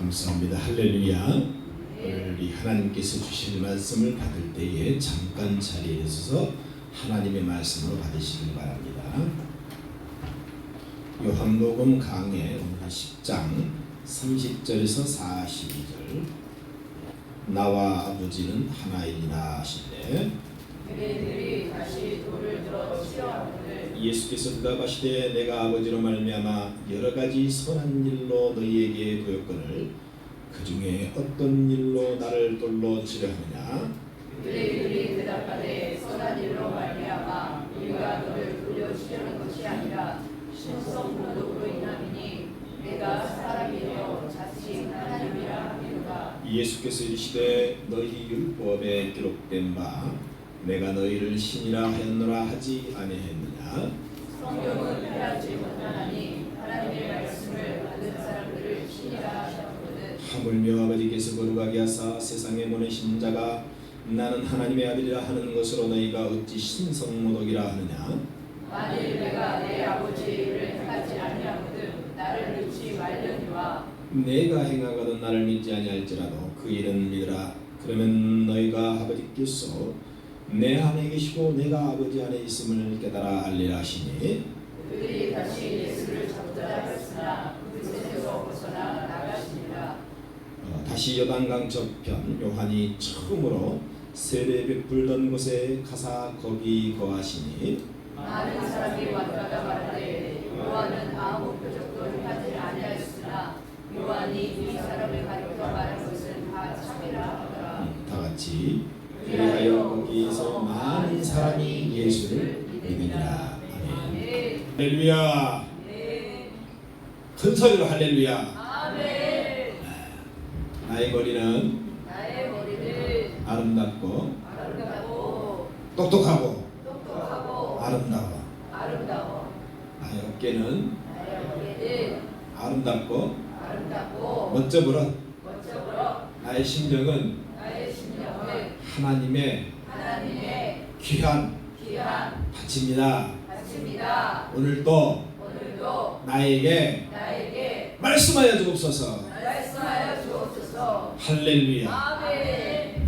감사합니다. 할렐루야. 오늘 이 하나님께서 주실 말씀을 받을 때에 잠깐 자리에 서서 하나님의 말씀으로 받으시길 바랍니다. 요한복음 강해 오늘 10장 30절에서 42절. 나와 아버지는 하나이니라 하시되 그들이 다시 돌을 들어 치러하거늘 예수께서 대답하시되 내가 아버지로 말미암아 여러 가지 선한 일로 너희에게 보였거늘 그 중에 어떤 일로 나를 돌로 치려 하느냐. 그들이 대답하되 선한 일로 말미암아 우리가 너를 돌려 치려는 것이 아니라 신성 모독으로 인함이니 내가 사람이여 자칫 하나님이라 하리로다. 예수께서 이르시되 너희 율법에 기록된 바 내가 너희를 신이라 하였노라 하지 아니했느냐. 성경은 패하지 못하나니 하나님의 말씀을 받은 사람들을 신이라 하셨거든. 하물며 아버지께서 거룩하게 하사 세상에 보내신 자가 나는 하나님의 아들이라 하는 것으로 너희가 어찌 신성모독이라 하느냐. 만일 내가 내 아버지를 행하지 아니하거든 나를 믿지 말려니와 내가 행하거든 나를 믿지 아니할지라도 그 일은 믿으라. 그러면 너희가 아버지께서 내 안에 계시고 내가 아버지 안에 있음을 깨달아 알리라 하시니. 그들이 다시 예수를 잡고자 했으나 그곳에서 벗어나 나가시니라. 다시 요단강 저편 요한이 처음으로 세례 베풀던 곳에 가사 거기 거하시니. 많은 사람이 왔다가 말하되 요한은 아무 표적도 하지 아니하였으나 요한이 이 사람을 가리켜 말한 것은 다 참이라 하더라. 다 같이 그리하여 거기서 많은 사람이 예수를 믿으니라. 아멘. 할렐루야. 큰 소리로 할렐루야. 아멘. 나의 머리는 나의 머리는 아름답고 아름답고 똑똑하고 똑똑하고 아름다워. 아름다워. 나의 어깨는 나의 어깨는 아름답고 아름답고 멋져 보여. 멋져 보여. 나의 심정은 나의 심령은 하나님의 귀한 귀한 바칩니다. 아침이다. 오늘도 오늘도 나에게 나에게 말씀하여 주옵소서. 말씀하여 주옵소서. 할렐루야. 아멘.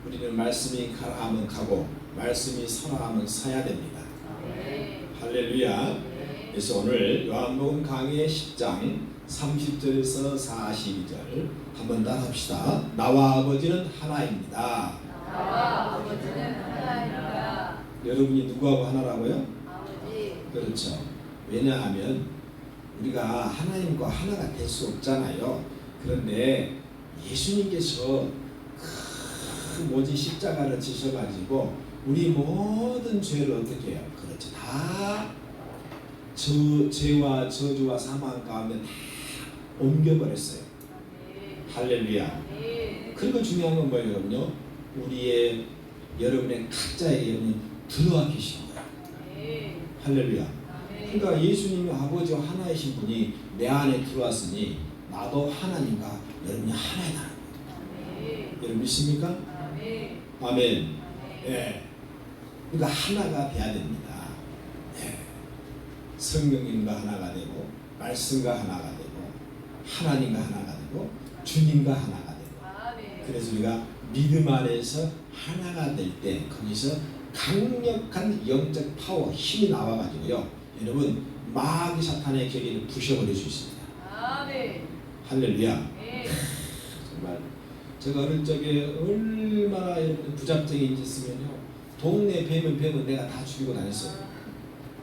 우리는 말씀이 가라 하면 가고 말씀이 서라 하면 서야 됩니다. 아멘. 할렐루야. 그래서 오늘 요한복음 강해 10장 30절에서 42절 한번 다 합시다. 나와 아버지는 하나입니다. 나와 아버지는 하나입니다. 여러분이 누구하고 하나라고요? 아버지. 그렇죠. 왜냐하면 우리가 하나님과 하나가 될 수 없잖아요. 그런데 예수님께서 그 십자가를 지셔가지고 우리 모든 죄를 어떻게 해요? 그렇죠. 다 죄와 저주와 사망 가운데 다 옮겨버렸어요. 할렐루야. 그리고 중요한 건 뭐예요, 여러분요? 여러분의 각자의 여러분이 들어와 계시는 거예요. 할렐루야. 그러니까 예수님이 아버지와 하나이신 분이 내 안에 들어왔으니 나도 하나님과 여러분이 하나이다. 여러분 믿습니까? 아멘. 예. 그러니까 하나가 돼야 됩니다. 예. 성령님과 하나가 되고 말씀과 하나가 되고 하나님과 하나가 되고 주님과 하나가 되고. 그래서 우리가 믿음 안에서 하나가 될 때 거기서 강력한 영적 파워 힘이 나와가지고요. 여러분 마귀 사탄의 계기를 부셔버릴 수 있습니다. 할렐루야. 정말 제가 어릴 적에 얼마나 여러분 부작정이 있으면요. 동네 뱀은 내가 다 죽이고 다녔어요.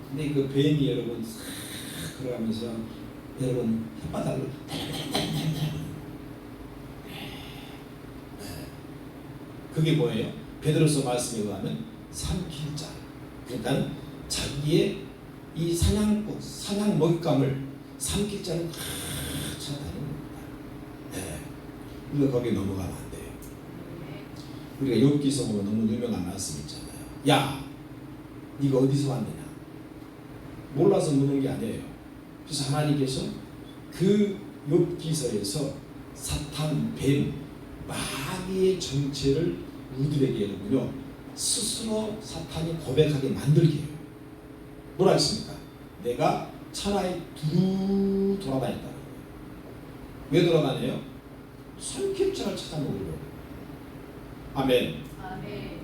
근데 그 뱀이 여러분 그러면서 여러분 혓바닥을 그게 뭐예요? 베드로서 말씀에 의하면 삼킬자. 그러니까 자기의 이 사냥 먹잇감을 삼킬자를 찾아다니는 겁니다. 네. 우리가 거기에 넘어가면 안 돼요. 우리가 욥기서 보면 너무 유명한 말씀 있잖아요. 야, 네가 어디서 왔느냐? 몰라서 묻는 게 아니에요. 그래서 하나님께서 그 욥기서에서 사탄, 뱀, 마귀의 정체를 우리에게 여러분요 스스로 사탄이 고백하게 만들게 해요. 뭐라 했습니까? 내가 차라리 두루 돌아다녔다는 거예요. 왜 돌아다녀요? 선캡처를 찾아 먹으려고. 아멘. 아멘.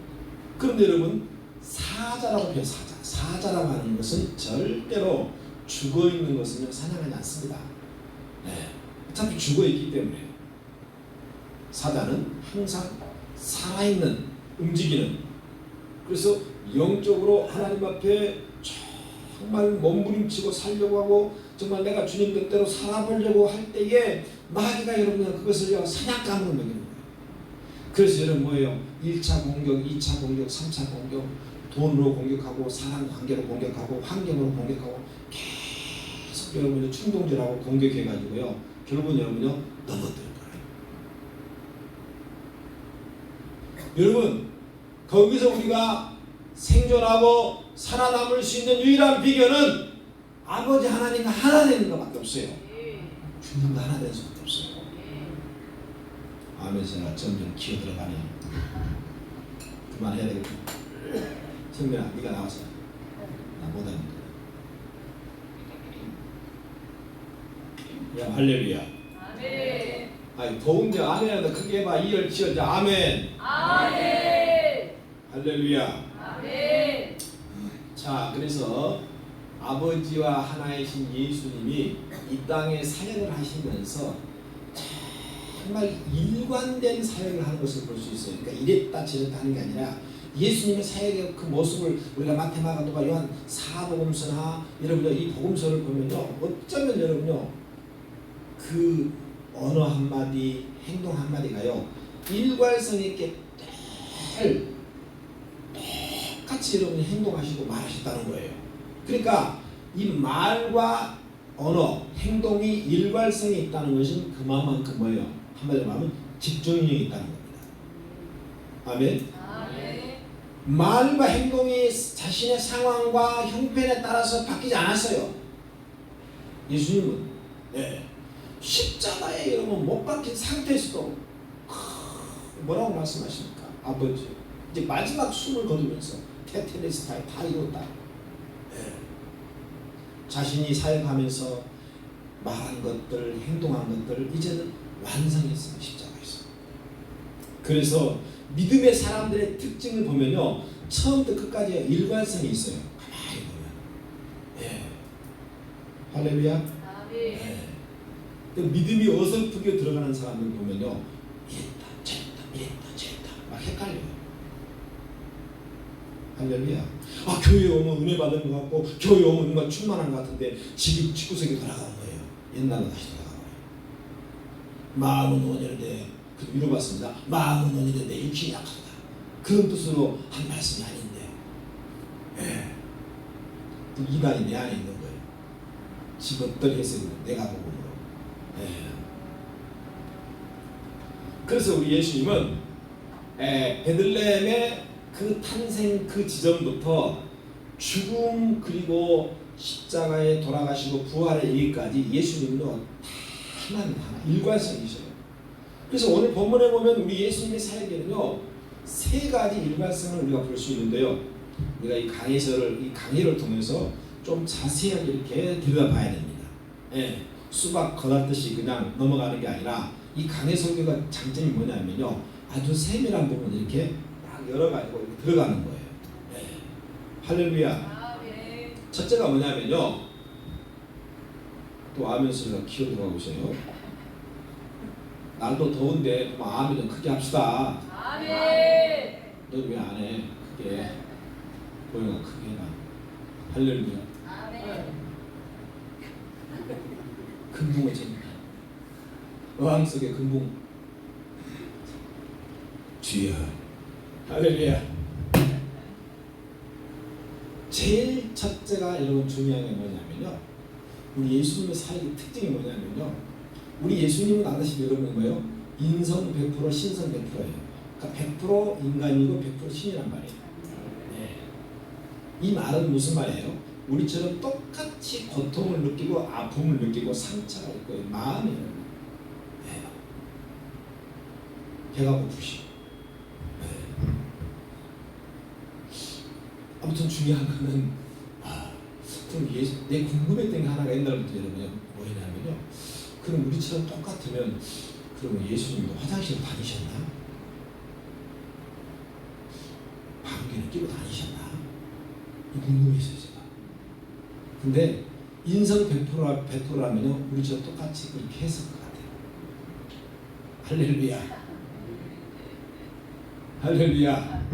그런데 여러분, 사자라고 해요. 사자라고 하는 것은 절대로 죽어있는 것은 사냥하지 않습니다. 네. 어차피 죽어있기 때문에 사자는 항상 살아있는, 움직이는, 그래서 영적으로 하나님 앞에 정말 몸부림치고 살려고 하고 정말 내가 주님 뜻대로 살아보려고 할 때에 마귀가 여러분 그것을 사냥감으로 먹이는 거예요. 그래서 여러분 뭐예요? 1차 공격, 2차 공격, 3차 공격, 돈으로 공격하고 사람 관계로 공격하고 환경으로 공격하고 계속 여러분이 충동질하고 공격해가지고요. 결국은 여러분요 넘어뜨릴 거예요. 여러분 거기서 우리가 생존하고 살아남을 수 있는 유일한 비결은 아버지 하나님과 하나 되는 것밖에 없어요. 주님과 하나 되는 수밖에 없어요. 아멘. 제가 점점 기어 들어가네. 그만해야 되겠다. 성민아, 네가 나와서. 나 못하는 거야. 야, 할렐루야. 아멘. 아니, 더운데 아멘하다 크게 해봐. 이열 치어자. 아멘. 아멘. 할렐루야. 아멘. 자, 그래서 아버지와 하나이신 예수님이 이 땅에 사역을 하시면서 정말 일관된 사역을 하는 것을 볼 수 있어요. 그러니까 이랬다 저랬다 하는 게 아니라 예수님의 사역의 그 모습을 우리가 마태마가 누가 요한 사복음서나 여러분들 이 복음서를 보면요, 어쩌면 여러분요 그 언어 한마디, 행동 한마디가요 일관성 있게 늘 똑같이 여러분이 행동하시고 말하셨다는 거예요. 그러니까 이 말과 언어, 행동이 일관성이 있다는 것은 그만큼 뭐예요? 한마디로 말하면 집중력이 있다는 겁니다. 아멘. 아멘. 말과 행동이 자신의 상황과 형편에 따라서 바뀌지 않았어요. 예수님은 십자가에 여러분 못 박힌 상태에서도 뭐라고 말씀하십니까? 아버지 이제 마지막 숨을 거두면서 테텔레스타에 다 이뤘다. 자신이 사역하면서 말한 것들, 행동한 것들 이제는 완성했어요. 십자가에서. 그래서 믿음의 사람들의 특징을 보면요, 처음부터 끝까지 일관성이 있어요. 가만히 보면. 할렐루야. 아멘. 그 믿음이 어설프게 들어가는 사람들 보면요, 이랬다 저랬다 막 헷갈려요. 할렐루야. 아, 교회 오면 은혜 받은 것 같고 교회 오면 뭔가 충만한 것 같은데 집구석에 돌아가는 거예요. 옛날로 다시 돌아가는 거예요. 마음은 원이는데 위로받습니다. 마음은 원이는데 육신이 약하다. 그런 뜻으로 한 말씀이 아닌데 그 이단이 내 안에 있는 거예요. 집어떨 해석으로 내가 복음으로. 그래서 우리 예수님은 베들레헴의 그 탄생 그 지점부터 죽음 그리고 십자가에 돌아가시고 부활의 얘기까지 예수님도 다 하나 일관성이셔요. 그래서 오늘 본문에 보면 우리 예수님의 사역에는요 세 가지 일관성을 우리가 볼 수 있는데요. 우리가 이 강의를 통해서 좀 자세하게 이렇게 들여다봐야 됩니다. 수박 거닫듯이 그냥 넘어가는 게 아니라 이 강해 설교가 장점이 뭐냐면요, 아주 세밀한 부분 이렇게 열어가지고 들어가는 거예요. 할렐루야. 아멘. 첫째가 뭐냐면요, 또 아멘 소리가 키워 들어가고 있어요. 날도 더운데 아멘 좀 크게 합시다. 아멘. 너 왜 안 해? 크게. 보영아 크게 해라. 할렐루야. 아멘. 금붕어 재밌다. 어항 속의 금붕. 주여. 할렐루야. 제일 첫째가 여러분 중요한 게 뭐냐면요, 우리 예수님의 사역의 특징이 뭐냐면요, 우리 예수님은 아다시피 여러분 뭐예요? 인성 100% 신성 100%예요. 그러니까 100% 인간이고 100% 신이란 말이에요. 이 말은 무슨 말이에요? 우리처럼 똑같이 고통을 느끼고 아픔을 느끼고 상처가 있고 마음이에요. 배가 고프시고. 아무튼 중요한 거는 그럼 내 궁금했던 게 하나가 옛날부터 여러분 뭐냐면요, 그럼 우리처럼 똑같으면 그러면 예수님도 화장실 다니셨나? 방귀는 끼고 다니셨나? 궁금했어요 제가. 근데 인성 100%라면요 우리 저 똑같이 그렇게 했을 것 같아요. 할렐루야. 할렐루야.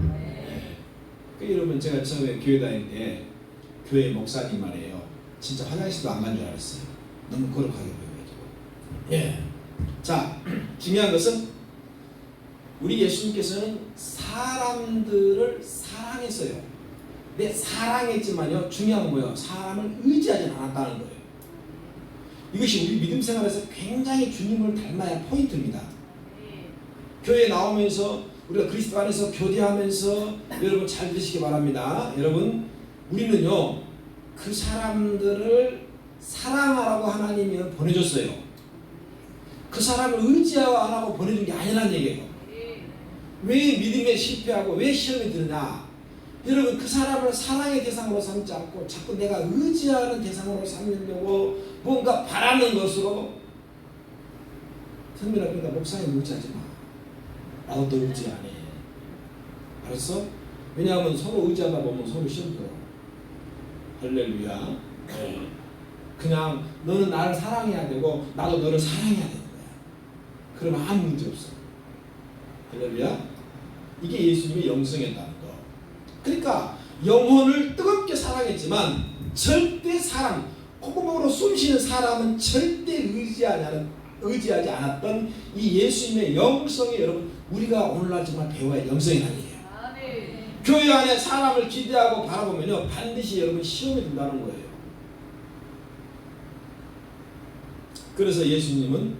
여러분 제가 처음에 교회 다닐 때 교회 목사님 말이에요. 진짜 화장실도 안 간 줄 알았어요. 너무 거룩하게 보여가지고. 예. 자, 중요한 것은 우리 예수님께서는 사람들을 사랑했어요. 네, 사랑했지만요 중요한 건 뭐예요? 사람을 의지하지 않았다는 거예요. 이것이 우리 믿음 생활에서 굉장히 주님을 닮아야 포인트입니다. 교회에 나오면서 우리가 그리스도 안에서 교제하면서 여러분 잘 들으시기 바랍니다. 여러분 우리는요 그 사람들을 사랑하라고 하나님이 보내줬어요. 그 사람을 의지하고 안 하고 보내준 게 아니란 얘기예요. 왜 믿음에 실패하고 왜 시험에 드느냐? 여러분 그 사람을 사랑의 대상으로 삼지 않고 자꾸 내가 의지하는 대상으로 삼으려고 뭔가 바라는 것으로 선민아 그러니까 목사님 의지하지 마. 나도 너 의지 안 해. 알았어? 왜냐하면 서로 의지하다 보면 서로 시험 들어. 할렐루야. 그냥 너는 나를 사랑해야 되고 나도 너를 사랑해야 되는 거야. 그러면 아무 문제 없어. 할렐루야. 이게 예수님의 영성이었다는 거. 그러니까 영혼을 뜨겁게 사랑했지만 절대 사람, 콧구멍으로 숨쉬는 사람은 절대 의지하지 않았던 이 예수님의 영성이 여러분 우리가 오늘날 정말 배워야 할 영성이라는 얘기예요. 교회 안에 사람을 기대하고 바라보면요 반드시 여러분 시험이 든다는 거예요. 그래서 예수님은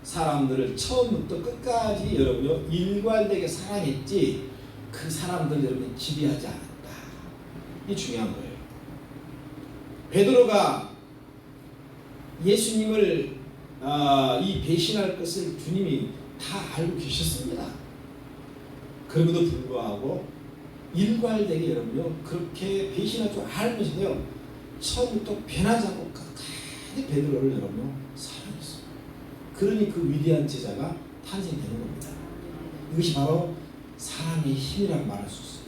사람들을 처음부터 끝까지 여러분요 일괄되게 사랑했지 그 사람들 여러분 지배하지 않았다. 이게 중요한 거예요. 베드로가 예수님을 이 배신할 것을 주님이 다 알고 계셨습니다. 그럼에도 불구하고 일괄되게 여러분요 그렇게 배신할 줄 알면서도요 처음부터 변하지 않고 끝까지 베드로를 여러분요 사랑했어요. 그러니 그 위대한 제자가 탄생되는 겁니다. 이것이 바로 사랑의 힘이라고 말할 수 있어요.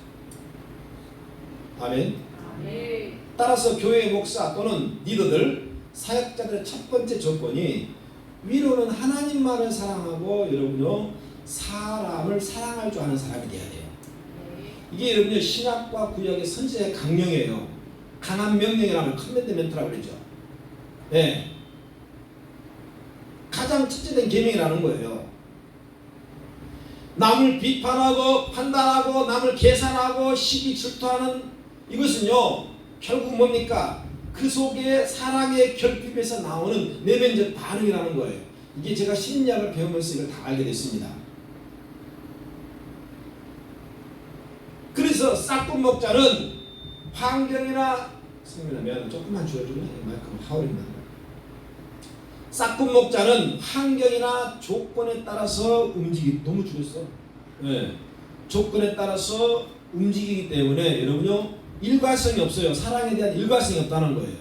아멘. 따라서 교회 목사 또는 리더들 사역자들의 첫 번째 조건이 위로는 하나님만을 사랑하고 여러분요 사람을 사랑할 줄 아는 사람이 돼야 돼요. 이게 여러분요 신약과 구약의 선지자의 강령이에요. 강한 명령이라는 커맨드멘트라고 그러죠. 네. 가장 첫째된 계명이라는 거예요. 남을 비판하고 판단하고 남을 계산하고 시기 질투하는 이것은요 결국 뭡니까? 그 속에 사랑의 결핍에서 나오는 내면적 반응이라는 거예요. 이게 제가 심리학을 배우면서 이걸 다 알게 됐습니다. 그래서 싹둑 목자는 환경이나 성민아 조금만 줄여줄래? 마이크로 하울링 난다. 싹둑 목자는 환경이나 조건에 따라서 너무 죽였어. 네. 조건에 따라서 움직이기 때문에 여러분요 일관성이 없어요. 사랑에 대한 일관성이 없다는 거예요.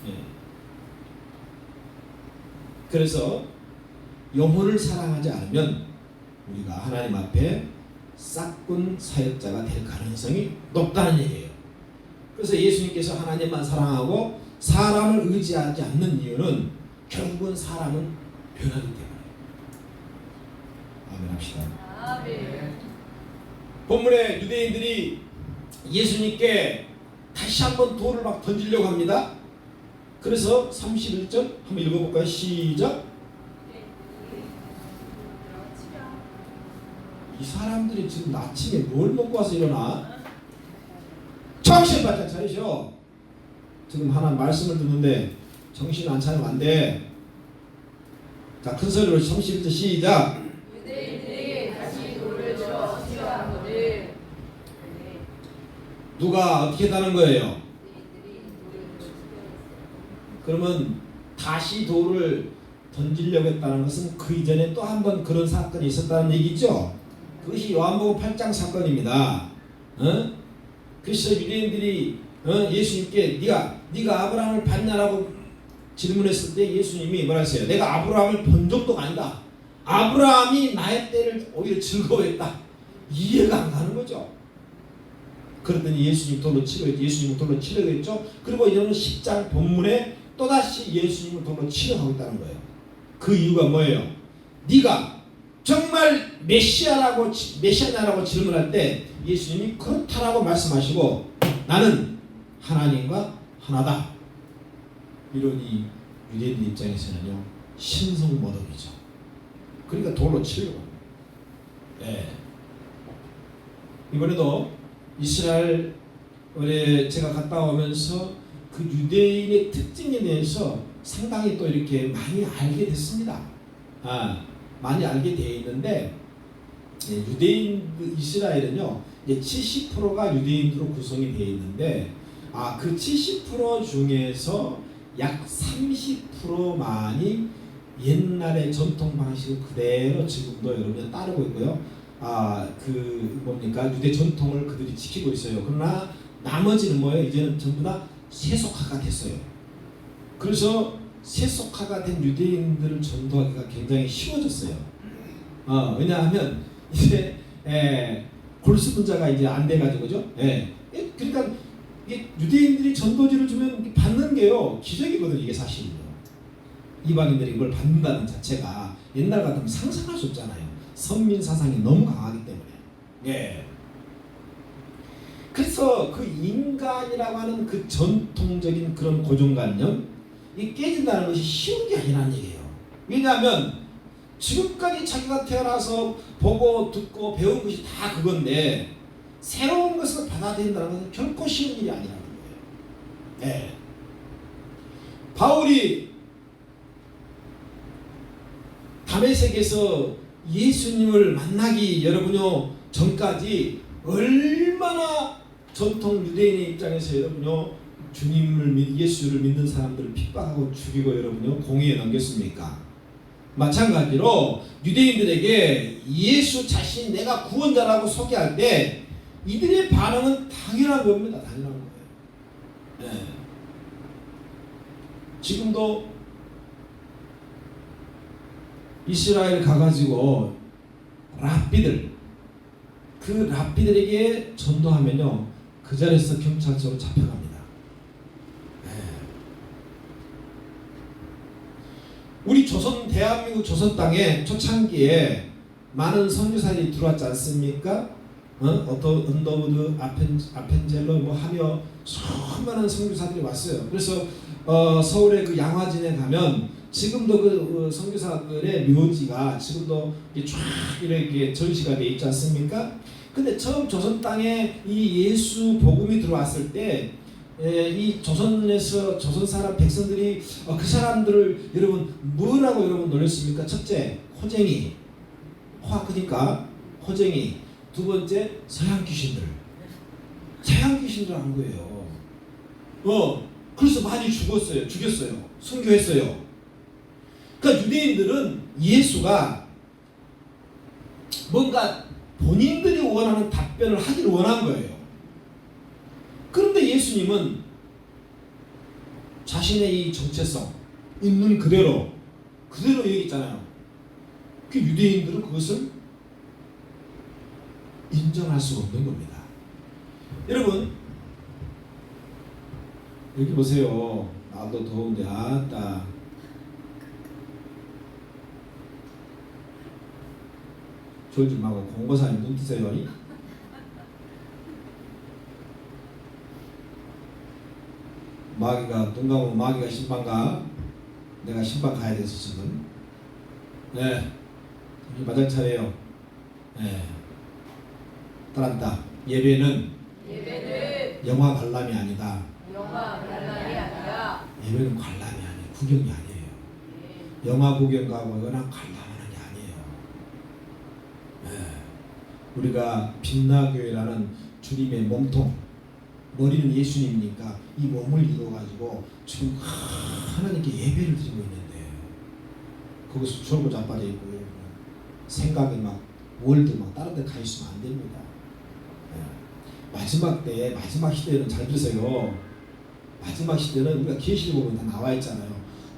네. 그래서 영혼을 사랑하지 않으면 우리가 하나님 앞에 싹군 사역자가 될 가능성이 높다는 얘기예요. 그래서 예수님께서 하나님만 사랑하고 사람을 의지하지 않는 이유는 결국은 사람은 변하기 때문에. 아멘 합시다. 아멘. 본문에 유대인들이 예수님께 다시 한번 돌을 막 던지려고 합니다. 그래서 31절 한번 읽어볼까요? 시작. 이 사람들이 지금 아침에 뭘 먹고 와서 일어나? 정신 바짝 차리셔. 지금 하나 말씀을 듣는데 정신 안 차리면 안 돼. 자, 큰 소리로 31절 시작. 유대인들이 다시 돌을 들어 치려하거늘 누가 어떻게 다는 거예요? 그러면 다시 돌을 던지려고 했다는 것은 그 이전에 또 한 번 그런 사건이 있었다는 얘기죠. 그것이 요한복음 8장 사건입니다. 그래서 유대인들이 예수님께 네가 아브라함을 봤냐라고 질문했을 때 예수님이 뭐라 했어요? 내가 아브라함을 본 적도가 아니다. 아브라함이 나의 때를 오히려 즐거워했다. 이해가 안 가는 거죠. 그랬더니 예수님은 돌로 치려겠죠. 그리고 이제는 10장 본문에 또다시 예수님을 돌로 치려하고 있다는 거예요. 그 이유가 뭐예요? 네가 정말 메시아냐라고 질문할 때 예수님이 그렇다라고 말씀하시고 나는 하나님과 하나다. 이러니 유대인들 입장에서는요 신성모독이죠. 그러니까 돌로 치려고 합니다. 네. 이번에도 이스라엘 제가 갔다 오면서 그 유대인의 특징에 대해서 상당히 또 이렇게 많이 알게 됐습니다. 많이 알게 되어 있는데 유대인 이스라엘은요 70%가 유대인으로 구성이 되어 있는데 그 70% 중에서 약 30%만이 옛날의 전통 방식을 그대로 지금도 여러분들 따르고 있고요. 유대 전통을 그들이 지키고 있어요. 그러나 나머지는 뭐예요? 이제는 전부 다 세속화가 됐어요. 그래서 세속화가 된 유대인들을 전도하기가 굉장히 쉬워졌어요. 왜냐하면 이제 골수 분자가 이제 안 돼가지고죠. 그러니까 이게 유대인들이 전도지를 주면 받는 게요 기적이거든요. 이게 사실은요. 이방인들이 이걸 받는다는 자체가 옛날 같으면 상상할 수 없잖아요. 선민 사상이 너무 강하기 때문에. 그래서 그 인간이라고 하는 그 전통적인 그런 고정관념 이 깨진다는 것이 쉬운 게 아니라는 얘기예요. 왜냐하면 지금까지 자기가 태어나서 보고 듣고 배운 것이 다 그건데 새로운 것을 받아들인다는 것은 결코 쉬운 일이 아니라는 거예요. 바울이 다메섹에서 예수님을 만나기 여러분요 전까지 얼마나 전통 유대인의 입장에서 여러분요 예수를 믿는 사람들을 핍박하고 죽이고 여러분요 공의에 넘겼습니까? 마찬가지로 유대인들에게 예수 자신 내가 구원자라고 소개할 때 이들의 반응은 당연한 겁니다. 당연한 거예요. 지금도 이스라엘 가가지고 그 랍비들에게 전도하면요 그 자리에서 경찰서로 잡혀갑니다. 우리 대한민국 조선 땅에 초창기에 많은 선교사들이 들어왔지 않습니까? 언더우드, 아펜젤로 하며 수많은 선교사들이 왔어요. 그래서 서울의 그 양화진에 가면 지금도 그 선교사들의 묘지가 지금도 쫙 이렇게 전시가 되어 있지 않습니까? 근데 처음 조선 땅에 이 예수 복음이 들어왔을 때 이 조선에서 조선 사람 백성들이 그 사람들을 여러분 뭐라고 여러분 놀렸습니까? 첫째 호쟁이, 그러니까 호쟁이. 두 번째 서양 귀신들 한 거예요. 그래서 많이 죽였어요. 순교했어요. 그러니까 유대인들은 예수가 뭔가 본인들이 원하는 답변을 하기를 원한 거예요. 그런데 예수님은 자신의 이 정체성 있는 그대로 얘기했잖아요. 그 유대인들은 그것을 인정할 수가 없는 겁니다. 여러분 여기 보세요. 나도 더운데 아따 졸지 말고 공고사에 눈 뜨세요. 마귀가 눈 감으면 마귀가 신방가. 내가 신방 가야 돼서 지금. 이제 마장 차례요. 따라한다. 예배는 영화 관람이 아니다. 예배는 관람이 아니에요. 구경이 아니에요. 영화 구경 가고 이거나 관람하는 게 아니에요. 우리가 빛나교회라는 주님의 몸통, 머리는 예수님이니까 이 몸을 이루어가지고 지금 하나님께 예배를 드리고 있는데 거기서 졸고 자빠져 있고 생각이 막 월드 막 다른 데 가 있으면 안 됩니다. 마지막 시대는 잘 들으세요. 마지막 시대는 우리가 계시록 보면 다 나와 있잖아요.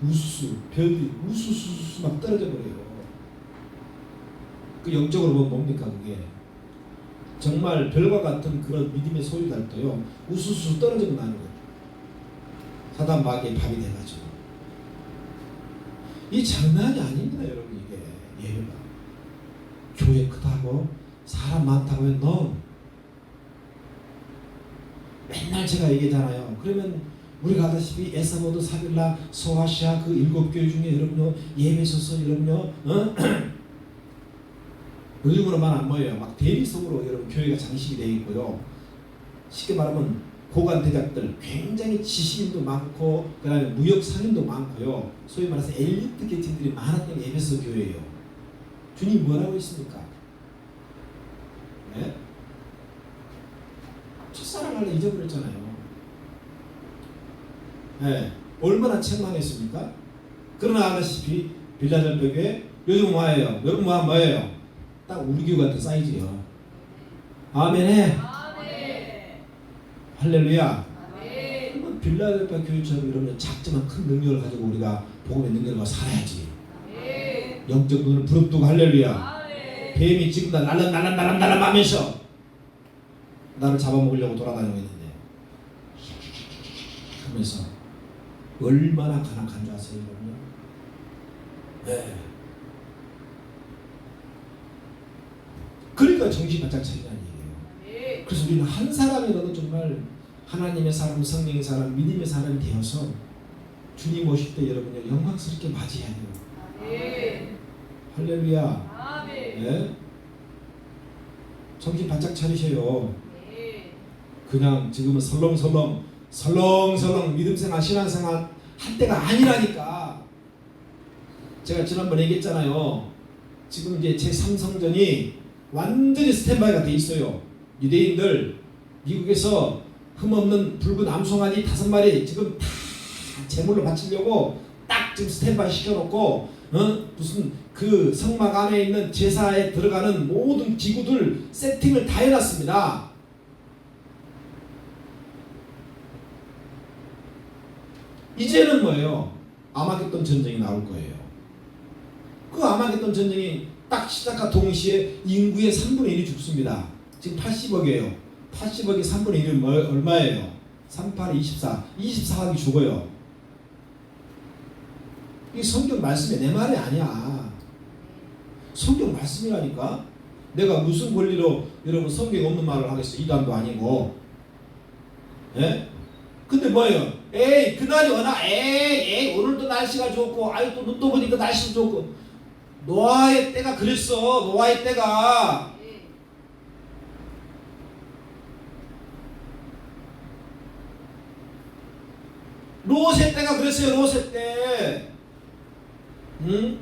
우수수 별들이 우수수수 막 떨어져 버려요. 그 영적으로 보면 뭡니까 그게? 정말 별과 같은 그런 믿음의 소유달도요 우수수 떨어지고 나는 거예요. 사단 마귀의 밥이 돼가지고. 이 장난이 아닙니다 여러분. 이게 예배가 교회 크다고 사람 많다고 해 너 맨날 제가 얘기하잖아요. 그러면 우리가 아다시피 에사모드 사빌라 소아시아 그 7교회 중에 여러분요 예배소서 여러분요 요즘으로만 안 모여요. 막 대리석으로 여러분 교회가 장식이 되어 있고요. 쉽게 말하면 고관 대작들 굉장히 지식인도 많고 그다음에 무역 상인도 많고요. 소위 말해서 엘리트 계층들이 많았던 에베소 교회예요. 주님 뭐라고 했습니까? 네? 첫사랑을 잊어버렸잖아요. 네. 얼마나 책망했습니까? 그러나 아다시피 빌라델피아 교회 요즘 뭐예요? 여러분 뭐예요? 딱 우리 교회 같은 사이즈요. 아멘해. 할렐루야. 그러면 빌라델피아 교회처럼 이런 작지만 큰 능력을 가지고 우리가 복음의 능력을 가지고 살아야지. 영적 눈을 부릅뜨고 할렐루야. 뱀이 지금 다 날람 하면서 나를 잡아먹으려고 돌아다니고 있는데 하면서 얼마나 간악한 줄 아세요 여러분요? 네. 그러니까 정신 바짝 차리라는 얘기예요. 그래서 우리는 한 사람이라도 정말 하나님의 사람, 성령의 사람, 믿음의 사람이 되어서 주님 오실 때 여러분요 영광스럽게 맞이해야 돼요. 할렐루야. 네? 정신 바짝 차리셔요. 그냥 지금은 설렁설렁 믿음생활 신앙생활 할 때가 아니라니까. 제가 지난번에 얘기했잖아요. 지금 이제 제3성전이 완전히 스탠바이가 돼 있어요. 유대인들 미국에서 흠없는 붉은 암송아지 5마리 지금 다 제물로 바치려고 딱 지금 스탠바이 시켜놓고 무슨 그 성막 안에 있는 제사에 들어가는 모든 기구들 세팅을 다 해놨습니다. 이제는 뭐예요? 아마겟돈 전쟁이 나올 거예요. 그 아마겟돈 전쟁이 딱 시작과 동시에 인구의 3분의 1이 죽습니다. 지금 80억이에요. 80억이 3분의 1은 얼마예요? 38, 24. 24억이 죽어요. 이 성경 말씀이 내 말이 아니야. 성경 말씀이라니까. 내가 무슨 권리로 여러분 성경 없는 말을 하겠어. 이단도 아니고. 예? 근데 뭐예요? 에이 그날이 오나? 에이 오늘도 날씨가 좋고 아유 또 눈 떠보니까 날씨도 좋고. 노아의 때가 그랬어. 노아의 때가. 롯의 때가 그랬어요. 롯의 때. 응?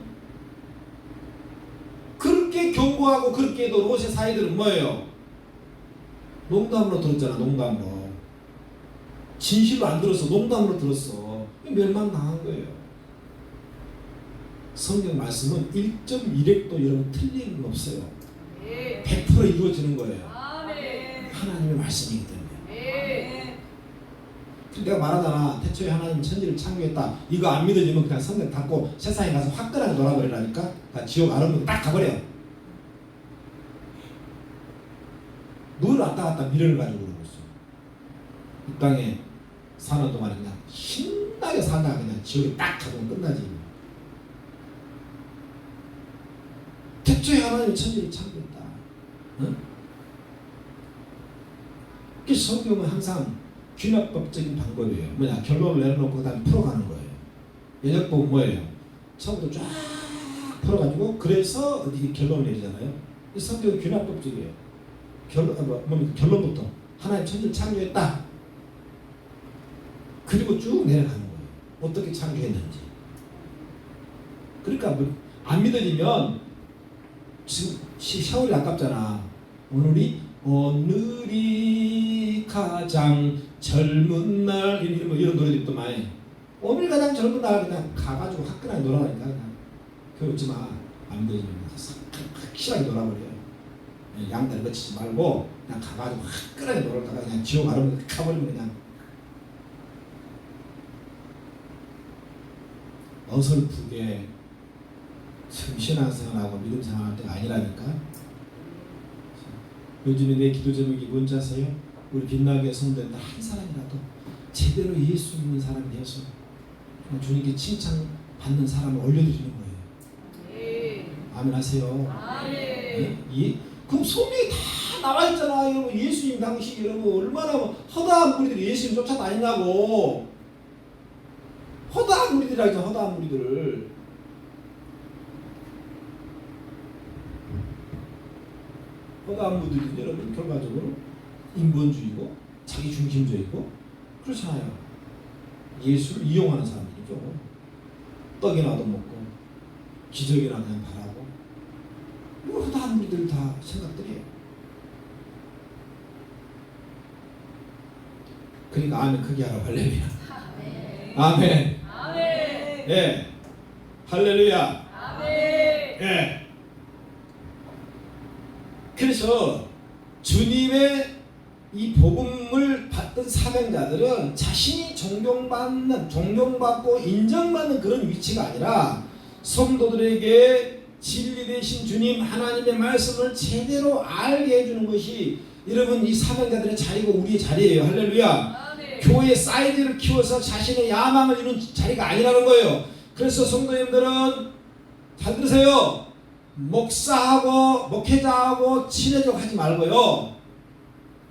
그렇게 경고하고 그렇게 해도 롯의 사이들은 뭐예요? 농담으로 들었잖아. 농담으로. 진실로 안 들었어. 농담으로 들었어. 멸망당한 거예요. 성경 말씀은 1.1획도 여러분 틀린 건 없어요. 100% 이루어지는 거예요. 하나님의 말씀이기 때문에. 내가 말하잖아. 태초에 하나님 천지를 창조했다. 이거 안 믿어지면 그냥 성경 닫고 세상에 가서 화끈하게 놀아버리라니까. 다 지옥 아름으로 딱 가버려. 늘 왔다 갔다 미련을 가지고 그러고 있어. 이 땅에 사는 동안에 그냥 신나게 살다가 그냥 지옥에 딱 가면 끝나지. 태초에 하나님이 천지를 창조했다. 응? 그 성경은 항상 귀납법적인 방법이에요. 뭐냐? 결론을 내려놓고 그 다음에 풀어가는 거예요. 연역법은 뭐예요? 처음부터 쫙 풀어가지고 그래서 어디 결론을 내리잖아요. 이 성경은 귀납법적이에요. 결론부터 하나님 천지를 창조했다. 그리고 쭉 내려가는 거예요. 어떻게 창조했는지. 그러니까 안 믿어지면 지금 세월이 아깝잖아. 오늘이 가장 젊은 날 이런 노래도 있더만. 오늘 가장 젊은 날 그냥 가가지고 화끈하게 놀아다니까. 그냥 괴롭지 마. 안 믿어지면 확실하게 놀아버려요. 양다리 거치지 말고 그냥 가가지고 화끈하게 놀다가 그냥 지옥 아름으로 가버리면 그냥. 어설프게 지금 신앙생활하고 믿음 생활할 때가 아니라니까. 요즘에 내 기도 제목이 뭔지 아세요? 우리 빛나게 성도들 한 사람이라도 제대로 예수 믿는 사람이 되어서 주님께 칭찬받는 사람을 올려드리는 거예요. 아멘 하세요. 네? 그럼 소명이 다 나와 있잖아요. 여러분 예수님 당시 여러분 얼마나 허다한 무리들이 예수님 쫓아다니냐고. 허다한 무리들이라죠. 허다한 무리들을. 허다한 무리들은 여러분 결과적으로 인본주의고 자기 중심적이고 그렇잖아요. 예수를 이용하는 사람들이죠. 떡이나 얻어먹고 기적이나 그냥 바라고 뭐 허다한 무리들 다 생각들이에요. 그러니까 아멘 크게 하라 할렐루야. 아멘. 예. 할렐루야. 예. 그래서 주님의 이 복음을 받던 사명자들은 자신이 존경받고 인정받는 그런 위치가 아니라 성도들에게 진리 되신 주님 하나님의 말씀을 제대로 알게 해주는 것이 여러분 이 사명자들의 자리고 우리의 자리예요. 할렐루야. 교회의 사이즈를 키워서 자신의 야망을 이루는 자리가 아니라는 거예요. 그래서 성도님들은 잘 들으세요. 목사하고 목회자하고 친해져 하지 말고요.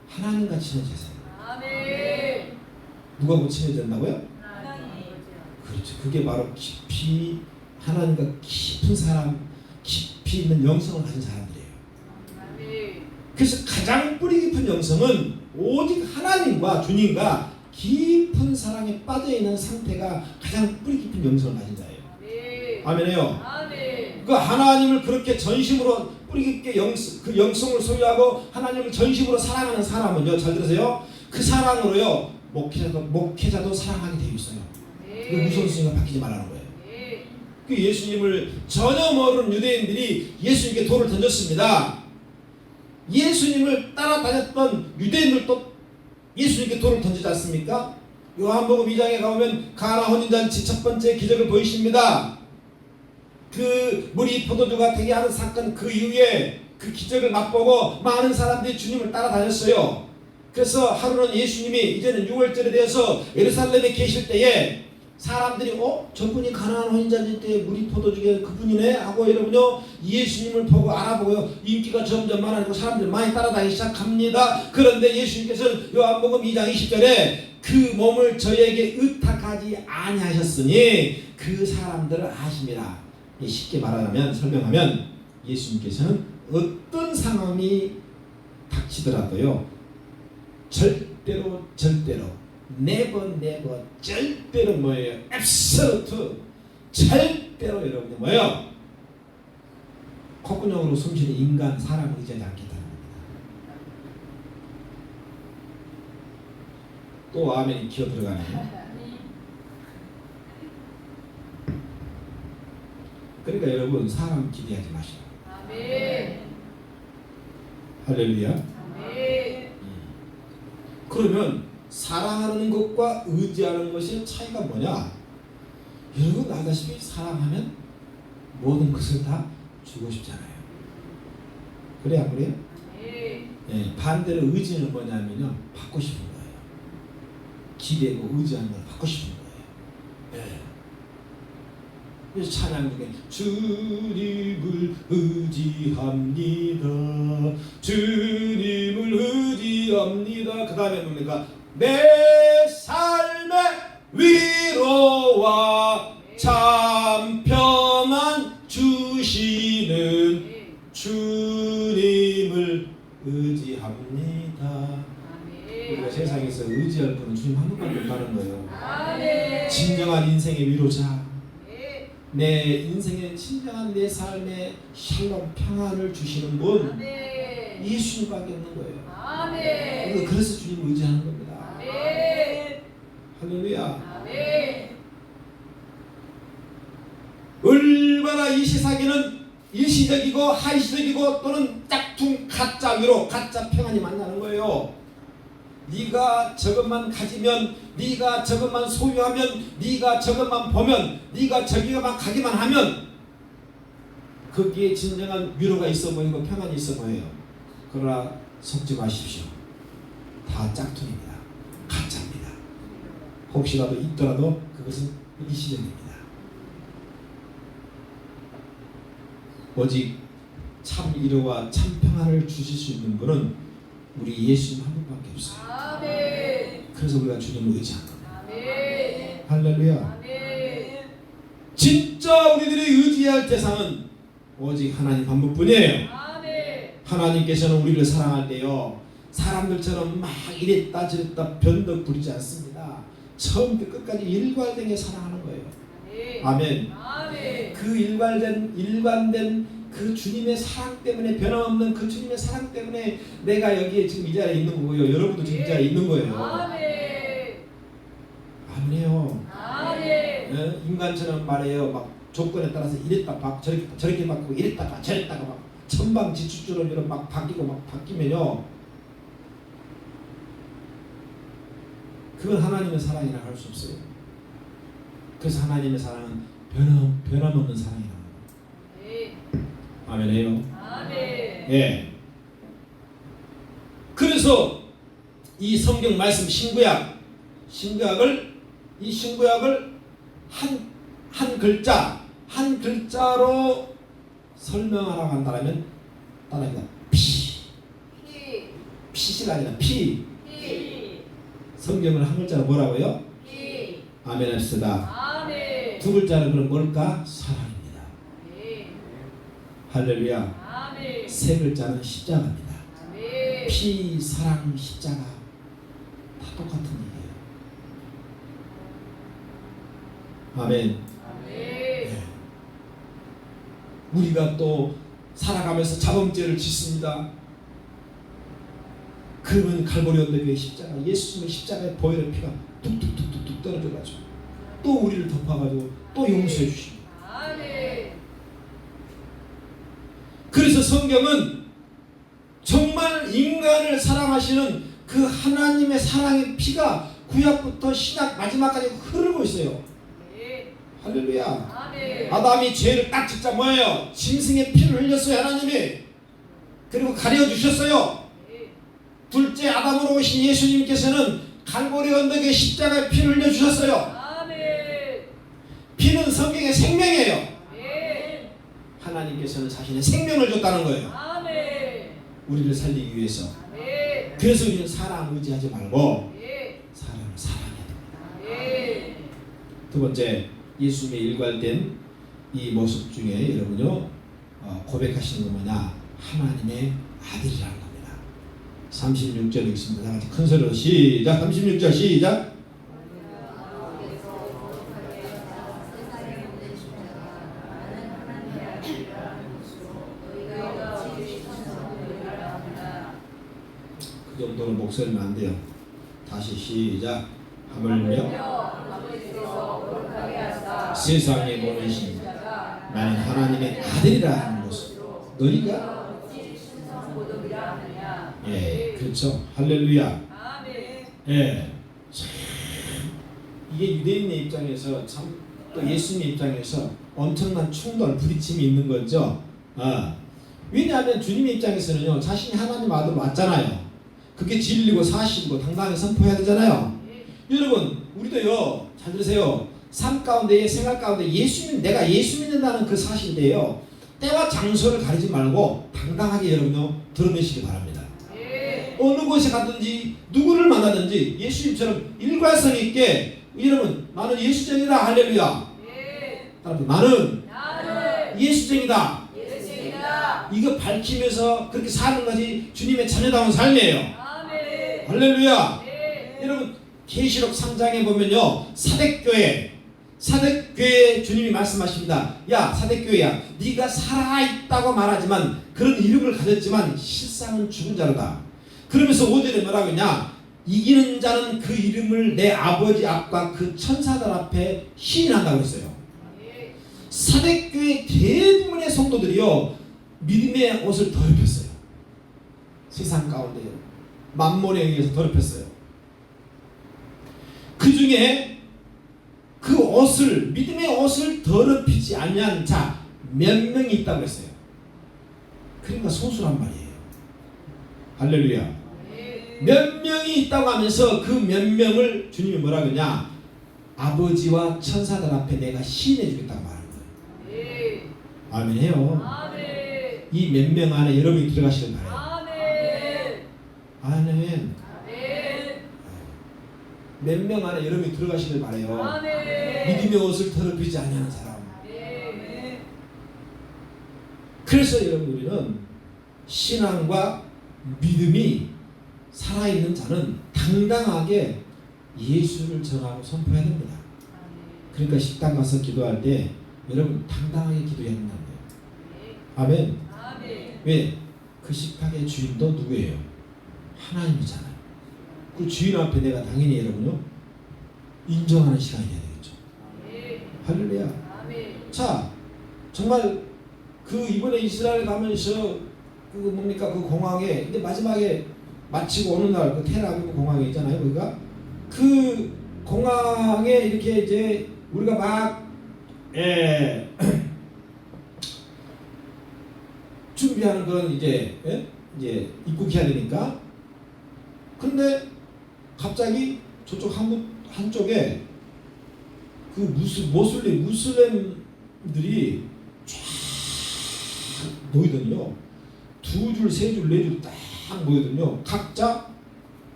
하나님과 친해지세요. 아멘. 누가 뭐 친해진다고요? 하나님. 그렇죠. 그게 바로 깊이 하나님과 깊은 사람, 깊이 있는 영성을 가진 사람들이에요. 아멘. 그래서 가장 뿌리 깊은 영성은 오직 하나님과 주님과 깊은 사랑에 빠져 있는 상태가 가장 뿌리 깊은 영성을 가진 자예요. 아멘해요. 아멘. 그 하나님을 그렇게 전심으로 뿌리 깊게 그 영성을 소유하고 하나님을 전심으로 사랑하는 사람은요, 잘 들으세요. 그 사랑으로요 목회자도 사랑하게 되어 있어요. 그 우선순위가 바뀌지 말라는 거예요. 그 예수님을 전혀 모르는 유대인들이 예수님께 돌을 던졌습니다. 예수님을 따라다녔던 유대인들도 예수님께 돌을 던지지 않습니까? 요한복음 2장에 가보면 가나 혼인잔치 첫 번째 기적을 보이십니다. 그 물이 포도주가 되게 하는 사건 그 이후에 그 기적을 맛보고 많은 사람들이 주님을 따라다녔어요. 그래서 하루는 예수님이 이제는 6월절에 되어서 예루살렘에 계실 때에 사람들이 저분이 가나안 혼인잔치 때 물이 포도주가 그분이네 하고 여러분요 예수님을 보고 알아보고요 인기가 점점 많아지고 사람들이 많이 따라다니기 시작합니다. 그런데 예수님께서는 요한복음 2장 20절에 그 몸을 저에게 의탁하지 아니하셨으니 그 사람들을 아심이라. 쉽게 말하면 설명하면 예수님께서는 어떤 상황이 닥치더라도요 절대로 never 절대로 뭐예요? absolute 절대로 여러분이 뭐예요? 콧구녕으로 숨쉬는 인간 사람을 의지하지 않겠다는 겁니다. 또 아멘이 기어 들어가네요. 그러니까 여러분 사람 기대하지 마시고. 아멘. 할렐루야. 아멘. 그러면 사랑하는 것과 의지하는 것의 차이가 뭐냐? 여러분 알다시피 사랑하면 모든 것을 다 주고 싶잖아요. 그래 안 그래요? 네, 반대로 의지는 뭐냐면요 받고 싶은 거예요. 기대고 의지하는 걸 받고 싶은 거예요. 네. 그래서 찬양 중에 주님을 의지합니다. 주님을 의지합니다. 그 다음에 뭡니까? 내 삶의 위로와 참 평안 주시는 주님을 의지합니다. 우리가 세상에서 의지할 분은 주님 한 분밖에 없다는 거예요. 진정한 인생의 위로자, 내 인생의 진정한 내 삶의 샬롬 평안을 주시는 분 예수님밖에 없는 거예요. 그래서 주님을 의지하는 겁니다. 할렐루야. 얼마나 이 세상에는 일시적이고 한시적이고 또는 짝퉁 가짜 위로 가짜 평안이 만나는 거예요. 네가 저것만 가지면, 네가 저것만 소유하면, 네가 저것만 보면, 네가 저기만 가기만 하면 거기에 진정한 위로가 있어 보이고 평안이 있어 보여요. 그러나 속지 마십시오. 다 짝퉁입니다. 가짜입니다. 혹시라도 있더라도 그것은 일시적입니다. 오직 참 위로와 참 평안을 주실 수 있는 분은 우리 예수님 한 분밖에 없어요. 아멘. 그래서 우리가 주님을 의지한 겁니다. 아멘. 할렐루야. 아멘. 진짜 우리들이 의지할 대상은 오직 하나님 한 분뿐이에요. 아멘. 하나님께서는 우리를 사랑할 때요, 사람들처럼 막 이랬다 저랬다 변덕 부리지 않습니다. 처음부터 끝까지 일관되게 사랑하는 거예요. 아멘. 아멘. 그 일관된 그 주님의 사랑 때문에, 변함없는 그 주님의 사랑 때문에 내가 여기에 지금 이 자리에 있는 거고요. 여러분도 지금 이 자리에 있는 거예요. 아멘. 아멘이에요. 아멘. 인간처럼 말해요. 막 조건에 따라서 이랬다 막 저렇게 바꾸고 이랬다가 저랬다가 막 천방지축처럼 막 바뀌고 막 바뀌면요, 그건 하나님의 사랑이라 할 수 없어요. 그래서 하나님의 사랑은 변함없는 사랑이라는 거예요. 아멘이에요. 아멘. 예. 그래서 이 성경 말씀 신구약을 이 신구약을 한 글자로 설명하라고 한다면 따라합니다. 피시가 아니라 피. 성경을 한 글자로 뭐라고요? 아멘 합시다. 아멘. 두 글자는 그럼 뭘까? 사랑입니다. 할렐루야. 아멘. 세 글자는 십자가입니다. 아멘. 피, 사랑, 십자가 다 똑같은 얘기예요. 아멘. 아멘. 네. 우리가 또 살아가면서 자범죄를 짓습니다. 그러면 갈보리 언덕의 십자가, 예수님의 십자가의 보혈의 피가 뚝뚝뚝뚝 떨어져가지고 또 우리를 덮어가지고 또 용서해 주십니다. 아멘. 그래서 성경은 정말 인간을 사랑하시는 그 하나님의 사랑의 피가 구약부터 신약 마지막까지 흐르고 있어요. 할렐루야. 아멘. 아담이 죄를 딱 짓자 뭐예요? 짐승의 피를 흘렸어요. 하나님이. 그리고 가려주셨어요. 둘째 아담으로 오신 예수님께서는 갈보리 언덕에 십자가의 피를 흘려주셨어요. 아멘. 피는 성경의 생명이에요. 아멘. 하나님께서는 자신의 생명을 줬다는 거예요. 아멘. 우리를 살리기 위해서. 아멘. 그래서 우리는 사람 의지하지 말고 아멘. 사람을 사랑해야 됩니다. 아멘. 두 번째, 예수님의 일관된 이 모습 중에 여러분요 고백하시는 건 뭐냐? 하나님의 아들이라는 겁니다. 36절 읽습니다. 다 같이 큰 소리로 시작. 36절 시작. 그 정도는 목소리면 안 돼요. 다시 시작. 하물며 세상에 보내신 나는 하나님의 아들이라 하는 것을 너희가 예, 그렇죠. 할렐루야. 아멘. 예, 참 이게 유대인의 입장에서 참 또 예수님의 입장에서 엄청난 충돌, 부딪힘이 있는 거죠. 왜냐하면 주님의 입장에서는요, 자신이 하나님 아들 맞잖아요. 그게 진리고 사실이고 당당하게 선포해야 되잖아요. 여러분, 우리도요, 잘 들으세요. 삶 가운데, 생활 가운데 내가 예수 믿는다는 그 사실인데요, 때와 장소를 가리지 말고 당당하게 여러분요 드러내시기 바랍니다. 어느 곳에 가든지 누구를 만나든지 예수님처럼 일관성 있게 여러분, 나는 예수쟁이다. 할렐루야. 나는 예수쟁이다. 이거 밝히면서 그렇게 사는 것이 주님의 자녀다운 삶이에요. 아멘. 할렐루야. 네. 여러분, 계시록 3장에 보면요, 사대교회 주님이 말씀하십니다. 야, 사대교회야, 네가 살아있다고 말하지만 그런 이름을 가졌지만 실상은 죽은 자로다. 그러면서 5절에 뭐라고 했냐? 이기는 자는 그 이름을 내 아버지 앞과 그 천사들 앞에 시인한다고 했어요. 사대교회 대부분의 성도들이요, 믿음의 옷을 더럽혔어요. 세상 가운데요, 만몬에 의해서 더럽혔어요. 그 중에 그 옷을 믿음의 옷을 더럽히지 아니한 자 몇 명이 있다고 했어요. 그러니까 소수란 말이에요. 할렐루야. 몇 명이 있다고 하면서 그 몇 명을 주님이 뭐라 그러냐, 아버지와 천사들 앞에 내가 시인해 주겠다고 말하는 거예요. 아멘 해요. 이 몇 명 안에 여러분이 들어가시길 바래요. 아멘. 몇 명 안에 여러분이 들어가시길 바래요. 믿음의 옷을 더럽히지 아니하는 사람. 그래서 여러분, 우리는 신앙과 믿음이 살아있는 자는 당당하게 예수를 전하고 선포해야 됩니다. 그러니까 식당 가서 기도할 때 여러분 당당하게 기도해야 된다는 거예요. 아멘. 왜? 그 식탁의 주인도 누구예요? 하나님이잖아요. 그 주인 앞에 내가 당연히 여러분요 인정하는 시간이 돼야 되겠죠. 할렐루야. 자, 정말 그 이번에 이스라엘 가면서 그 뭡니까, 그 공항에 이제 마지막에 마치고 오는 날 그 텔아비브 공항에 있잖아요. 우리가 그 공항에 이렇게 이제 우리가 막 준비하는 건 이제 입국해야 되니까. 근데 갑자기 저쪽 한쪽에 그 무슬림들이 쫙 모이더니요. 두 줄, 세 줄, 네 줄 딱 모이더니요. 각자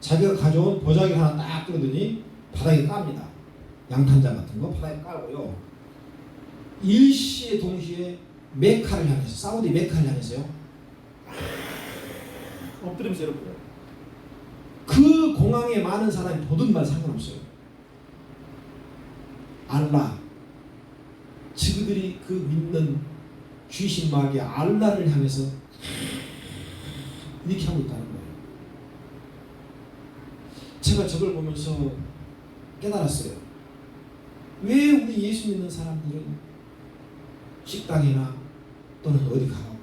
자기가 가져온 보자기 하나 딱 끌더니 바닥에 깝니다. 양탄자 같은 거 바닥에 깔고요. 일시에 동시에 메카를 향해서, 사우디 메카를 향해서요. 엎드리면서 이렇게요. 그 공항에 많은 사람이 보든 말 상관없어요. 알라, 지그들이 그 믿는 귀신 마귀 알라를 향해서 이렇게 하고 있다는 거예요. 제가 저걸 보면서 깨달았어요. 왜 우리 예수 믿는 사람들은 식당이나 또는 어디 가고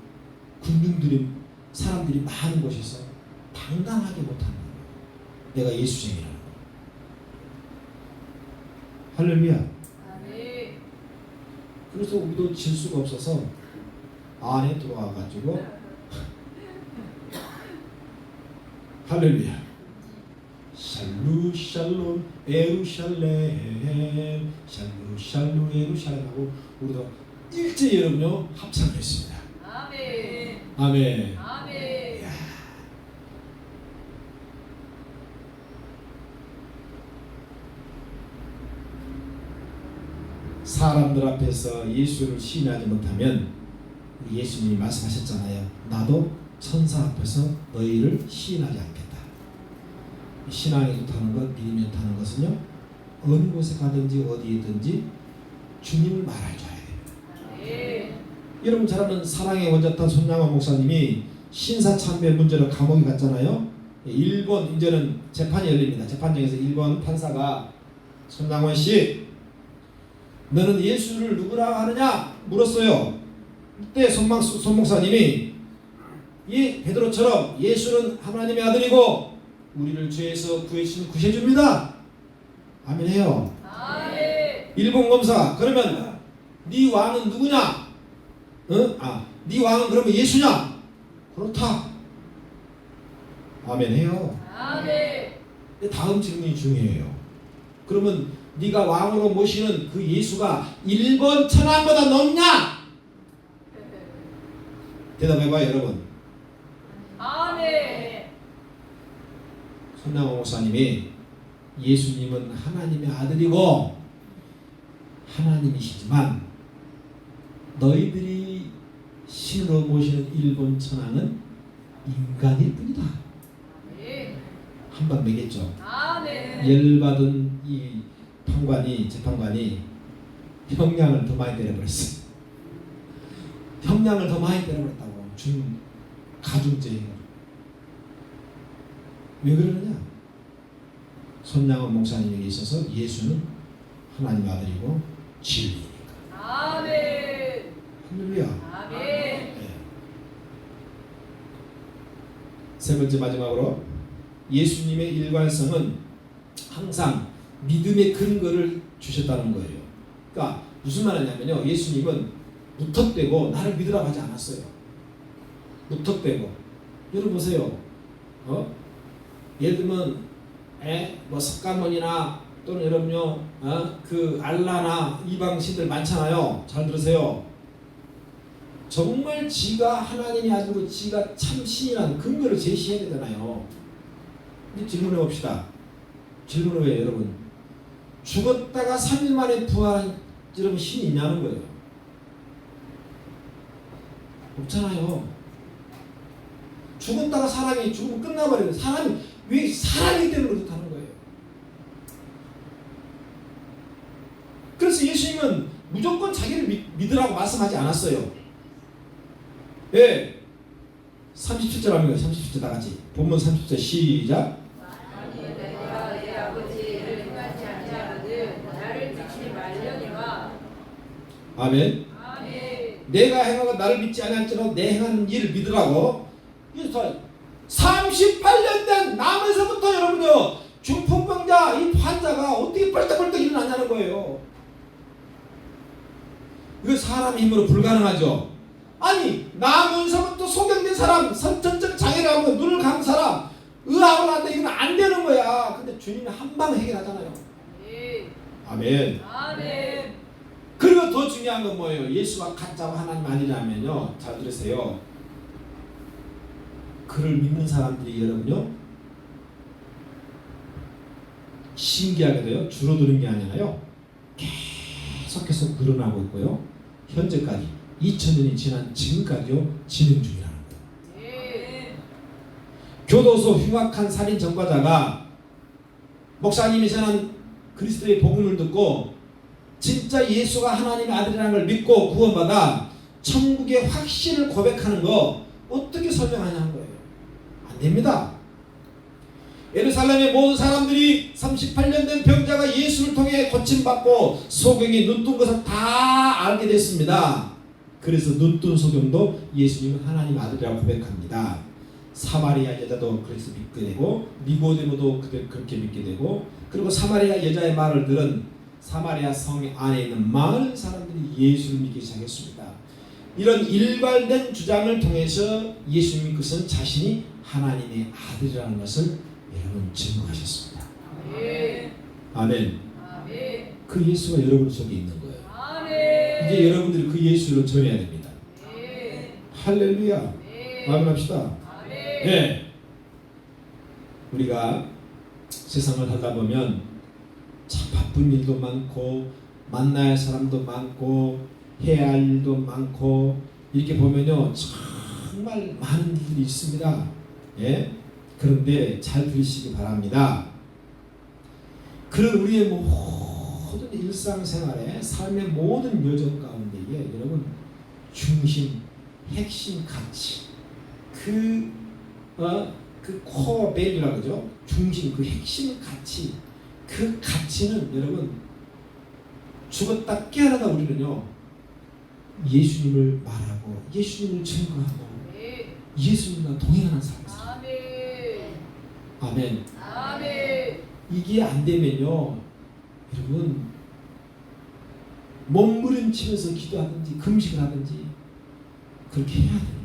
군중들이 사람들이 많은 곳에서 당당하게 못하는 거예요. 내가 예수쟁이라는 거예요. 할렐루야. 그래서 우리도 질 수가 없어서 안에 들어와 가지고 할렐루야. 샬루 샬롬 에루샬렘 샬루 샬루 에루샬렘 하고 우리도 일제 여러분요 합창을 했습니다. 아멘. 아멘. 아멘. 야. 사람들 앞에서 예수를 시인하지 못하면 예수님이 말씀하셨잖아요. 나도 천사 앞에서 너희를 시인하지 않겠다. 신앙이 좋다는 것, 믿음이 좋다는 것은요, 어느 곳에 가든지 어디에든지 주님을 말해줘야 됩니다. 여러분 잘 아는 사랑의 원자탄 손양원 목사님이 신사참배 문제로 감옥에 갔잖아요. 일본, 이제는 재판이 열립니다. 재판장에서 일본 판사가 손양원 씨, 너는 예수를 누구라 하느냐 물었어요. 그때 손 목사님이 베드로처럼 예수는 하나님의 아들이고 우리를 죄에서 구해주시는 구세주입니다. 아멘 해요. 아멘. 일본 검사, 그러면 네 왕은 누구냐? 네 왕은 그러면 예수냐? 그렇다. 아멘 해요. 아멘. 다음 질문이 중요해요. 그러면 네가 왕으로 모시는 그 예수가 일본 천황보다 높냐? 대답해봐요 여러분. 아멘. 손양호 목사님이 예수님은 하나님의 아들이고 하나님이시지만 너희들이 신으로 모시는 일본 천황은 인간일 뿐이다. 한방 매겠죠. 열받은 이 재판관이 형량을 더 많이 때려버렸어. 형량을 더 많이 때려버렸다고. 가중죄. 왜 그러느냐? 손양원 목사님에게 있어서 예수는 하나님 아들이고 진리니까. 아멘. 할렐루야. 아멘. 네. 세 번째 마지막으로 예수님의 일관성은 항상 믿음의 근거를 주셨다는 거예요. 그러니까 무슨 말이냐면요. 예수님은 무턱대고 나를 믿으라고 하지 않았어요. 무턱대고. 여러분 보세요. 예를 들면 뭐 석가모니나 또는 여러분요 그 알라나 이방신들 많잖아요. 잘 들으세요. 정말 지가 하나님이 아니고 지가 참 신이라는 근거를 제시해야 되잖아요. 이제 질문해 봅시다. 질문을 왜 여러분? 죽었다가 3일 만에 부활한 여러분 신이 있냐는 거예요. 없잖아요. 죽었다가 사람이 죽으면 끝나버려요. 사람이 왜 사람이기 때문에 그렇다는 거예요. 그래서 예수님은 무조건 자기를 믿으라고 말씀하지 않았어요. 예. 37절 합니다. 37절 다 같이. 본문 30절 시작. 아니 내가 내 아버지를 행하지 아니하거든 나를 믿지 말려니와. 아멘. 아멘. 내가 행하고 나를 믿지 않을지라도 내 행하는 일을 믿으라고. 그래서 38년 된 남에서부터 여러분요 중풍병자 이 환자가 어떻게 벌떡벌떡 일어나냐는 거예요. 이거 사람의 힘으로 불가능하죠. 아니 나면서부터 소경된 사람, 선천적 장애를 하고 눈을 감은 사람 의학을 한다 이건 안 되는 거야. 근데 주님이 한 방 해결하잖아요. 아멘. 아멘. 그리고 더 중요한 건 뭐예요? 예수가 가짜 하나님 아니라면요. 잘 들으세요. 그를 믿는 사람들이 여러분요 신기하게도요 줄어드는 게 아니라요 계속해서 늘어나고 있고요. 현재까지 2000년이 지난 지금까지요 진행 중이라는 거예요. 교도소 흉악한 살인 전과자가 목사님이 전한 그리스도의 복음을 듣고 진짜 예수가 하나님의 아들이라는 걸 믿고 구원받아 천국의 확신을 고백하는 거 어떻게 설명하냐는 거예요. 안 됩니다. 예루살렘의 모든 사람들이 38년 된 병자가 예수를 통해 고침받고 소경이 눈뜬 것을 다 알게 됐습니다. 그래서 눈뜬 소경도 예수님은 하나님 아들이라고 고백합니다. 사마리아 여자도 그래서 믿게 되고 니고데모도 그렇게 믿게 되고 그리고 사마리아 여자의 말을 들은 사마리아 성 안에 있는 많은 사람들이 예수를 믿기 시작했습니다. 이런 일관된 주장을 통해서 예수님이 그것은 자신이 하나님의 아들이라는 것을 여러분 증거하셨습니다. 아멘. 아멘. 아멘. 그 예수가 여러분 속에 있는 거예요. 아멘. 이제 여러분들이 그 예수를 전해야 됩니다. 아멘. 할렐루야. 아멘 합시다. 아멘. 네. 우리가 세상을 살다 보면 참 바쁜 일도 많고 만나야 할 사람도 많고 해야 할 일도 많고 이렇게 보면요 정말 많은 일들이 있습니다. 예? 그런데 잘 들으시기 바랍니다. 그런 우리의 모든 일상생활에 삶의 모든 여정 가운데에 여러분 중심, 핵심 가치 그 코어 밸류라고 그러죠. 중심, 그 핵심 가치 그 가치는 여러분 죽었다 깨어나다 우리는요 예수님을 말하고 예수님을 증거하고 예수님과 동행하는 사람입니다. 아멘. 아멘. 이게 안 되면요 여러분 몸부림치면서 기도하든지 금식을 하든지 그렇게 해야 되는 거예요.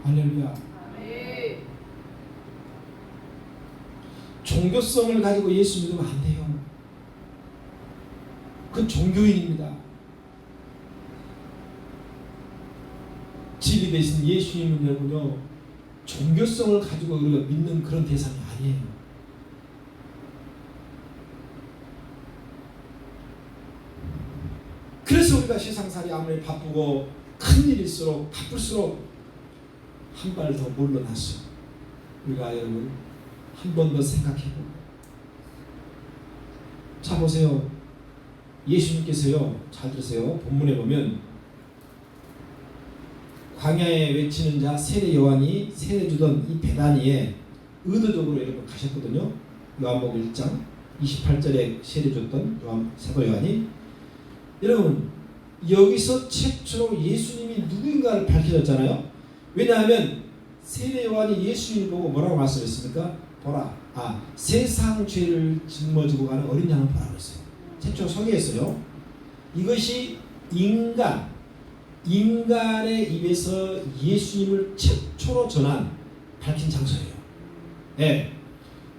할렐루야. 아멘. 종교성을 가지고 예수 믿으면 안 돼요. 그건 종교인입니다. 진리 대신 예수님은 여러분요 종교성을 가지고 우리가 믿는 그런 대상이 아니에요. 그래서 우리가 세상살이 아무리 바쁘고 큰일일수록 바쁠수록 한 발 더 물러났어. 우리가 여러분 한 번 더 생각해보고 자 보세요. 예수님께서요 잘 들으세요. 본문에 보면 광야에 외치는 자 세례 요한이 세례 주던 이 베다니에 의도적으로 여러분 가셨거든요. 요한복음 1장 28절에 세례 줬던 사도 요한이 여러분 여기서 최초로 예수님이 누구인가를 밝혀졌잖아요. 왜냐하면 세례 요한이 예수님을 보고 뭐라고 말씀했습니까? 보라 세상 죄를 짊어지고 가는 어린 양을 보라고 했어요. 최초로 소개했어요. 이것이 인간의 입에서 예수님을 최초로 전한 밝힌 장소예요. 네.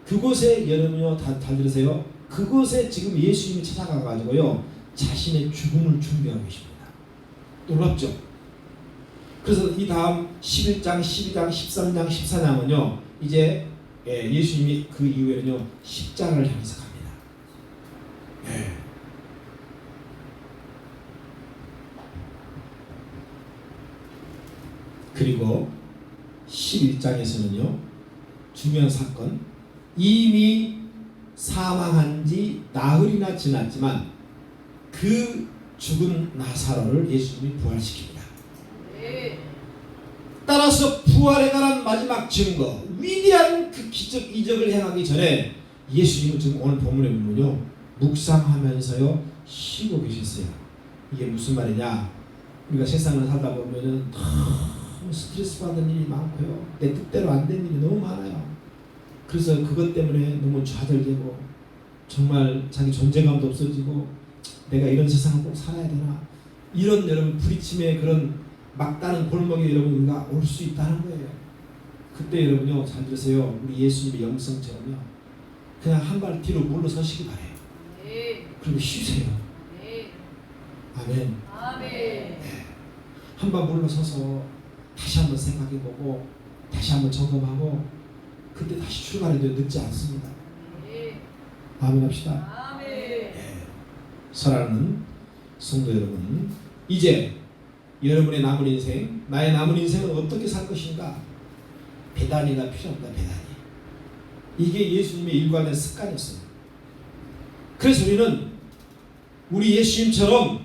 그곳에 여러분요 잘 들으세요. 그곳에 지금 예수님이 찾아가 가지고요 자신의 죽음을 준비하고 계십니다. 놀랍죠? 그래서 이 다음 11장, 12장, 13장, 14장은요 이제 예수님이 그 이후에는요 십자가를 향해서 갑니다. 네. 그리고 11장에서는요 중요한 사건, 이미 사망한 지 나흘이나 지났지만 그 죽은 나사로를 예수님이 부활시킵니다. 따라서 부활에 관한 마지막 증거, 위대한 그 기적 이적을 행하기 전에 예수님은 지금 오늘 본문에 보면요 묵상하면서요 쉬고 계셨어요. 이게 무슨 말이냐? 우리가 세상을 살다 보면은 너무 스트레스 받는 일이 많고요, 내 뜻대로 안 되는 일이 너무 많아요. 그래서 그것 때문에 너무 좌절되고 정말 자기 존재감도 없어지고 내가 이런 세상을 꼭 살아야 되나, 이런 여러분 부딪힘의 그런 막다른 골목에 여러분 우리가 올 수 있다는 거예요. 그때 여러분요 잘 들으세요. 우리 예수님의 영성처럼요 그냥 한 발 뒤로 물러서시기 바래요. 그리고 쉬세요. 아멘. 네. 한 발 물러서서 다시 한번 생각해보고 다시 한번 점검하고 그때 다시 출발해도 늦지 않습니다. 아멘 합시다. 네. 사랑하는 성도 여러분, 이제 여러분의 남은 인생, 나의 남은 인생은 어떻게 살 것인가? 배단이가 필요합니다. 배단이. 이게 예수님의 일관된 습관이었어요. 그래서 우리 예수님처럼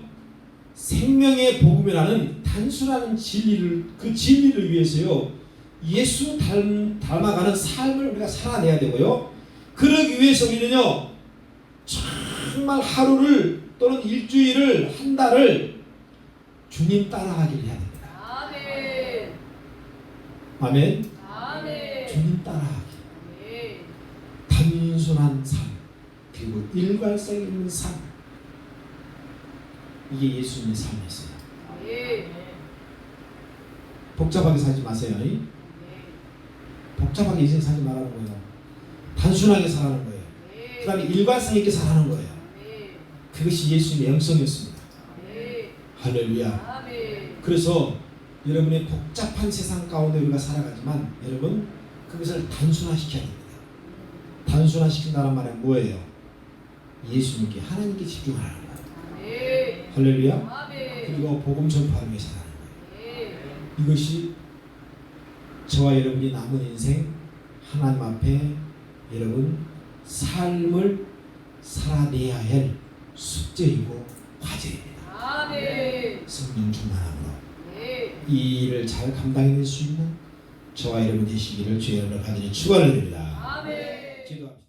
생명의 복음이라는 단순한 진리를, 그 진리를 위해서요 예수 닮아가는 삶을 우리가 살아내야 되고요, 그러기 위해서 우리는요 정말 하루를 또는 일주일을 한 달을 주님 따라가기를 해야 됩니다. 아멘. 아멘. 주님 따라가기. 단순한 삶 그리고 일관성 있는 삶, 이게 예수님의 삶이었어요. 복잡하게 살지 마세요. 복잡하게 인생 살지 말라는 거예요. 단순하게 살라는 거예요. 그 다음에 일관성 있게 살라는 거예요. 그것이 예수님의 영성이었습니다. 할렐루야. 그래서 여러분의 복잡한 세상 가운데 우리가 살아가지만 여러분 그것을 단순화시켜야 됩니다. 단순화시킨다는 말은 뭐예요? 예수님께, 하나님께 집중하라는 거예요. 할렐루야. 그리고 복음 전파하기 위해 살아가는 거예요. 이것이 저와 여러분이 남은 인생 하나님 앞에 여러분 삶을 살아내야 할 숙제이고 과제입니다. 성령 충만함으로 이 일을 잘 감당해낼 수 있는 저와 여러분 되시기를 주의 이름으로 간절히 축원을 드립니다. 기도합시다.